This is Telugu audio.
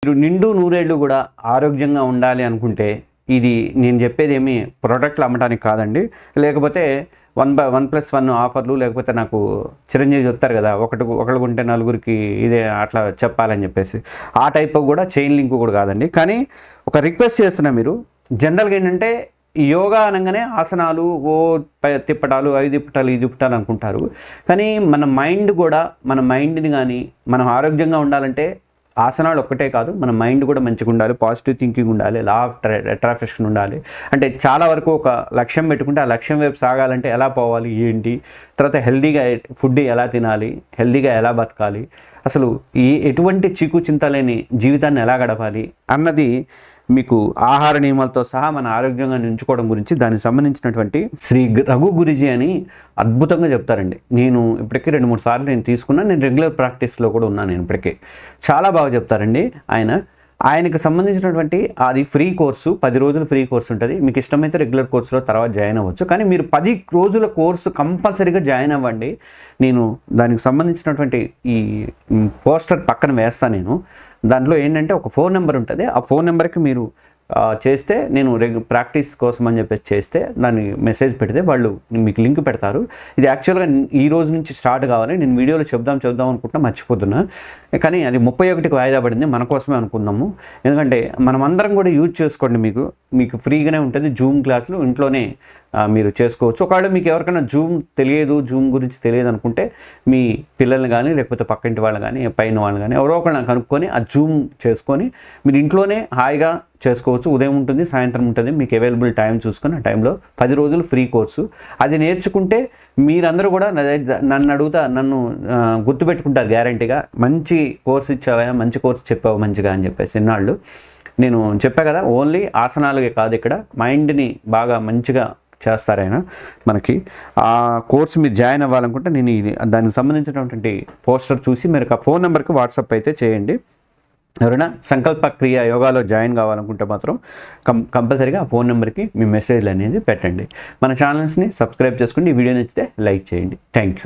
మీరు నిండు నూరేళ్ళు కూడా ఆరోగ్యంగా ఉండాలి అనుకుంటే ఇది నేను చెప్పేది ఏమి ప్రోడక్ట్లు అమ్మటానికి కాదండి. లేకపోతే 1+1 ఆఫర్లు లేకపోతే నాకు చిరంజీవి చెప్తారు కదా, ఒకళ్ళు కొంటే నలుగురికి ఇదే అట్లా చెప్పాలని చెప్పేసి ఆ టైప్ కూడా చైన్ లింక్ కూడా కాదండి. కానీ ఒక రిక్వెస్ట్ చేస్తున్నా, మీరు జనరల్గా ఏంటంటే యోగా అనగానే ఆసనాలు తిప్పటాలు అవి తిప్పటాలు ఇది తిప్పటాలు అనుకుంటారు. కానీ మన మైండ్ని కానీ మనం ఆరోగ్యంగా ఉండాలంటే ఆసనాలు ఒక్కటే కాదు, మన మైండ్ కూడా మంచిగా ఉండాలి, పాజిటివ్ థింకింగ్ ఉండాలి, లా ఆఫ్ అట్రాక్షన్ ఉండాలి. అంటే చాలా వరకు ఒక లక్ష్యం పెట్టుకుంటే ఆ లక్ష్యం వైపు సాగాలంటే ఎలా పోవాలి ఏంటి, తర్వాత హెల్దీగా ఫుడ్ ఎలా తినాలి, హెల్దీగా ఎలా బతకాలి, అసలు ఎటువంటి చీకు చింత లేని జీవితాన్ని ఎలా గడపాలి అన్నది మీకు ఆహార నియమాలతో సహా మన ఆరోగ్యంగా ఉంచుకోవడం గురించి దానికి సంబంధించినటువంటి శ్రీ రఘు గురుజీ అని అద్భుతంగా చెప్తారండి. నేను ఇప్పటికీ 2-3 సార్లు నేను తీసుకున్నాను. నేను రెగ్యులర్ ప్రాక్టీస్లో కూడా ఉన్నాను. నేను ఇప్పటికే చాలా బాగా చెప్తారండి. ఆయనకు సంబంధించినటువంటి అది ఫ్రీ కోర్సు, 10 రోజులు ఫ్రీ కోర్సు ఉంటుంది. మీకు ఇష్టమైతే రెగ్యులర్ కోర్సులో తర్వాత జాయిన్ అవ్వచ్చు. కానీ మీరు 10 రోజుల కోర్సు కంపల్సరీగా జాయిన్ అవ్వండి. నేను దానికి సంబంధించినటువంటి ఈ పోస్టర్ పక్కన వేస్తాను. నేను దాంట్లో ఏంటంటే ఒక ఫోన్ నెంబర్ ఉంటుంది. ఆ ఫోన్ నెంబర్కి మీరు చేస్తే, నేను ప్రాక్టీస్ కోసం అని చెప్పేసి చేస్తే దాన్ని మెసేజ్ పెడితే వాళ్ళు మీకు లింక్ పెడతారు. ఇది యాక్చువల్గా ఈ రోజు నుంచి స్టార్ట్ కావాలి. నేను వీడియోలో చెప్దాం అనుకుంటున్నా, మర్చిపోతున్నా. కానీ అది 31కి వాయిదా పడింది. మన కోసమే అనుకుందాము. ఎందుకంటే మనమందరం కూడా యూజ్ చేసుకోండి. మీకు ఫ్రీగానే ఉంటుంది. జూమ్ క్లాసులు ఇంట్లోనే మీరు చేసుకోవచ్చు. ఒకవేళ మీకు ఎవరికైనా జూమ్ గురించి తెలియదు అనుకుంటే మీ పిల్లల్ని కానీ లేకపోతే పక్కింటి వాళ్ళు కానీ పైన వాళ్ళు కానీ ఎవరో ఒకళ్ళని కనుక్కొని ఆ జూమ్ చేసుకొని మీరు ఇంట్లోనే హాయిగా చేసుకోవచ్చు. ఉదయం ఉంటుంది, సాయంత్రం ఉంటుంది. మీకు అవైలబుల్ టైం చూసుకొని ఆ టైంలో 10 రోజులు ఫ్రీ కోర్సు. అది నేర్చుకుంటే మీరందరూ కూడా నన్ను గుర్తుపెట్టుకుంటారు గ్యారంటీగా. మంచి కోర్సు ఇచ్చావా, మంచి కోర్సు చెప్పావు మంచిగా అని చెప్పేసి ఇన్నాళ్ళు నేను చెప్పా కదా. ఓన్లీ ఆసనాలకే కాదు, ఇక్కడ మైండ్ని బాగా మంచిగా చేస్తారైన మనకి. ఆ కోర్సు మీరు జాయిన్ అవ్వాలనుకుంటే నేను దానికి సంబంధించినటువంటి పోస్టర్ చూసి మీరు ఆ ఫోన్ నెంబర్కి వాట్సాప్ అయితే చేయండి. ఎవరైనా సంకల్ప క్రియ యోగాలో జాయిన్ కావాలనుకుంటే మాత్రం కంపల్సరీగా ఆ ఫోన్ నెంబర్కి మీ మెసేజ్లు అనేది పెట్టండి. మన ఛానల్స్ని సబ్స్క్రైబ్ చేసుకోండి. ఈ వీడియో నచ్చితే లైక్ చేయండి. Thank you.